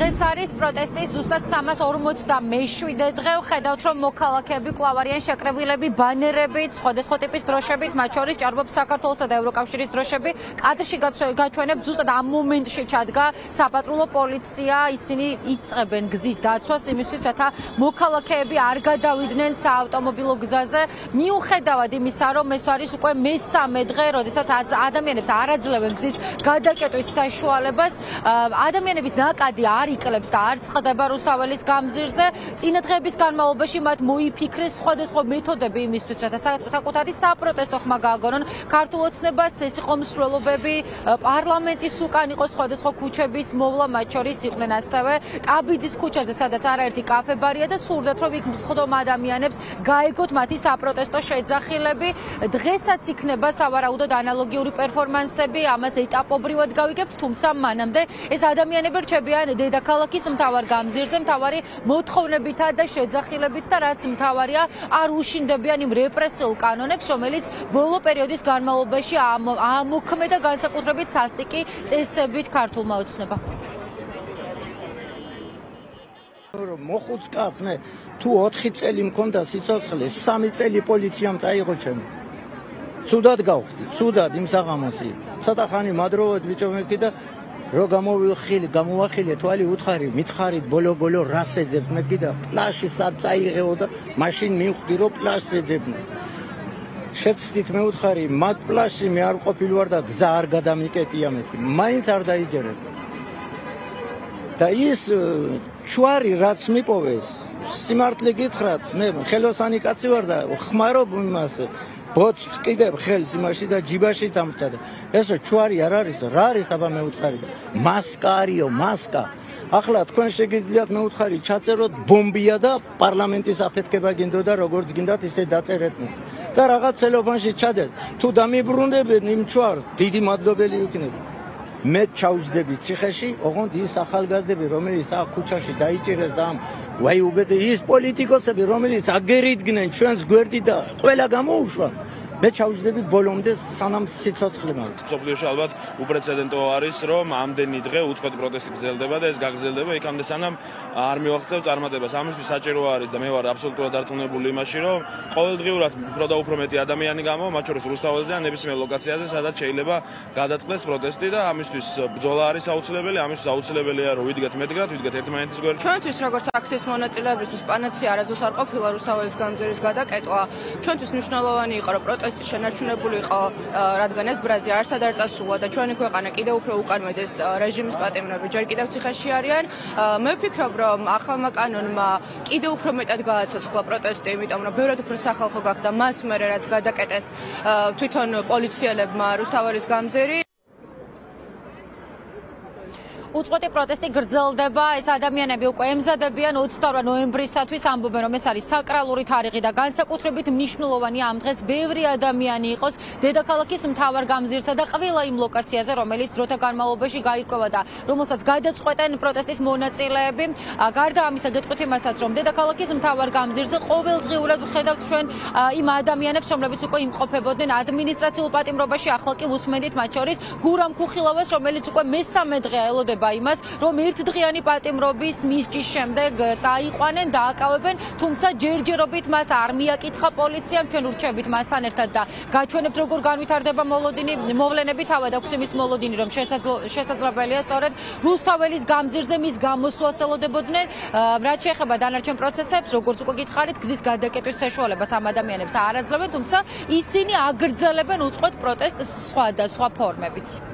დღეს არის პროტესტის ზუსტად 347 დღე. ხედავთ, რომ მოქალაქეები კვლავ არიან შეკრებილები ბანერებით, სხვადასხვა ტიპის დროშებით, მათ შორის ჭარბობს საქართველოსა და ევროკავშირის დროშები. კადრში გაჩვენებთ, ზუსტად ამ მომენტში ჩადგა საპატრულო პოლიცია. ისინი იწყებენ გზის დაცვას იმისთვის, რათა მოქალაქეები არ გადავიდნენ საავტომობილო გზაზე. მიუხედავად იმისა, რომ ეს არის უკვე მესამე დღე, როდესაც ადამიანებს არ აძლევენ გზის გადაკეტვის საშუალებას, ადამიანების ნაკადი არ იკლებს და არ ცხდება რუსთაველის გამზირზე. წინა დღეების განმავლობაში მათ მოიფიქრეს სხვადასხვა მეთოდები იმისთვის, რათა საკუთარი საპროტესტო ხმა გააგონონ ქართულ ოცნებას, ცეცხლ მსვლელობები, პარლამენტის უკან იყო სხვადასხვა ქუჩების მოვლა, მათ შორის იყვნენ ასევე ტაბიძის ქუჩაზე, სადაც არაერთი კაფე-ბარია და სურდათ, რომ იქ მსხდომ ადამიანებს გაეგოთ მათი საპროტესტო შეძახილები. დღესაც იქნება სავარაუდოდ ანალოგიური პერფორმანსები, ამას ეტაპობრივად გავიგებთ, თუმცა მანამდე ეს ადამიანები რჩებიან დედაქალაქის მთავარ გამზირზე, მთავარი მოთხოვნებითა და შეძახილებით და რაც მთავარია, არ უშინდებიან იმ რეპრესიულ კანონებს, რომელიც ბოლო პერიოდის განმავლობაში ამოქმედა განსაკუთრებით სასტიკი წესებით ქართულმა ოცნებამ. მოხუც კაცს მე თუ 4 წელი მქონდა სიცოცხლე, 3 წელი პოლიციამ წაიღო ჩემი. ცუდად გავხდი, ცუდად იმ საღამოსი. ცოტა ხანი მადროვოთ ბიჭო მეთქი და რო გამოვახილე თვალი უთხარი, მითხარით ბოლო რას ეძებ მეთქი და პლაჟში სად წაიღეო და მაშინ მივხვდი რომ პლაჟს ეძებდნენ. შეცდით მე უთხარი, მათ პლაჟში მე არ ყოფილი ვარ და გზა არ გადამიკეტია მეთქი. მაინც არ დაიჯერეს. და ის ჩუარი რაც მიპოვეს, სიმართლე გითხრათ, მე ხელოსანი კაცი ვარ და ხმარობ იმას ბოთს კიდევ ხელს იმაში და ჯიბაში დამჭადა. ესო ჩუარი არ არის და რა არის აბა მე უთხარი და მასკა არისო, მასკა. ახლა თქვენ შეგიძლიათ მე უთხარი ჩაწეროთ ბომბია და პარლამენტის აფეთქება გინდოდა როგორც გინდათ ისე დაწერეთ მე. და რაღაც ცელოფანში ჩადეთ. თუ დამიბრუნდებენ იმ ჩუარს, დიდი მადლობელი ვიქნები. მე ჩავჯდები ციხეში, ოღონდ ის ახალგაზრდები, რომელიც აქ ქუჩაში დაიჭირეს და ამ ვაიუბეთ ის პოლიტიკოსები, რომელიც აგერიდგნენ ჩვენს გვერდით და ყველა გამოუშვა. მე ჩავჯდები ბოლომდე სანამ სიცოცხლე მაქვს. მსოფლიოში ალბათ უპრეცედენტო არის, რომ ამდენი დღე უწყვეტი პროტესტი გრძელდება და ეს გაგრძელდება იქამდე სანამ არ მივაღწევ წარმატებას. ამისთვის საჭირო არის და მე ვარ აბსოლუტურად დარწმუნებული იმაში, რომ ყოველდღიურად უფრო და უფრო მეტი ადამიანი გამოვა, მათ შორის რუსთაველზე ან ნებისმიერ ლოკაციაზე, სადაც შეიძლება გადაწყდეს პროტესტი და ამისთვის ბრძოლა არის აუცილებელი. ამისთვის აუცილებელია, რომ ვიდგეთ მეტგრად, ვიდგეთ ერთმანეთის გვერდში. ჩვენთვის როგორც აქციის მონაწილეებისთვის პანაცია არასდროს არ ყოფილა რუსთაველის გამზირის გადაკეტვა. ჩვენთვის მნიშვნელოვანი იყო, რომ პროტესტი შენარჩუნებული იყო, რადგან ეს ბრაზი არსად არ წასულა და ჩვენი ქვეყანა კიდევ უფრო უკანვედეს რეჟიმის პატიმრები ჯერ კიდევ ციხეში არიან. მე ვფიქრობ, რომ ახალმა კანონმა კიდევ უფრო მეტად გააცოცხლა პროტესტი, იმიტომ რომ ბევრად უფრო სახალხო გახდა მას მერე რაც გადაკეტეს თვითონ პოლიციელებმა რუსთაველის გამზირი. უწყვეტი პროტესტი გრძელდება, ეს ადამიანები უკვე ემზადებიან 28 ნოემბრისათვის, ამბობენ, რომ ეს არის საკრალური თარიღი და განსაკუთრებით მნიშვნელოვანია ამ დღეს ბევრი ადამიანი იყოს დედაქალაქის მთავარ გამზირსა და ყველა იმ ლოკაციაზე, რომელიც დროთა განმავლობაში გაირკვევა და რომელსაც გადაწყვეტენ პროტესტის მონაწილეები. გარდა ამისა, გეტყვით იმასაც, რომ დედაქალაქის მთავარ გამზირზე ყოველდღიურად ვხედავთ ჩვენ იმ ადამიანებს, რომლებიც უკვე იმყოფებოდნენ ადმინისტრაციულ პატიმრობაში, ახლა კი უსმენთ მათ შორის გურამ ქუხილოვას, რომელიც უკვე მესამე დღეა ელოდება იმას, რომ ერთდღიანი პატიმრობის მისჯის შემდეგ წაიყვანენ, დააკავებენ, თუმცა ჯერჯერობით მას არ მიაკითხა პოლიციამ, ჩვენ ვრჩებით მასთან ერთად და გაჩვენებთ, როგორ განვითარდება მოვლენები, თავად აქვს იმის მოლოდინი, რომ შესაძლებელია სწორედ რუსთაველის გამზირზე მის გამოსვლას ელოდებოდნენ. რაც შეეხება დანარჩენ პროცესებს, როგორც უკვე გითხარით, გზის გადაკეტვის საშუალებას ამ ადამიანებს არ აძლევენ, თუმცა ისინი აგრძელებენ უწყვეტ პროტესტს სხვადასხვა ფორმებით.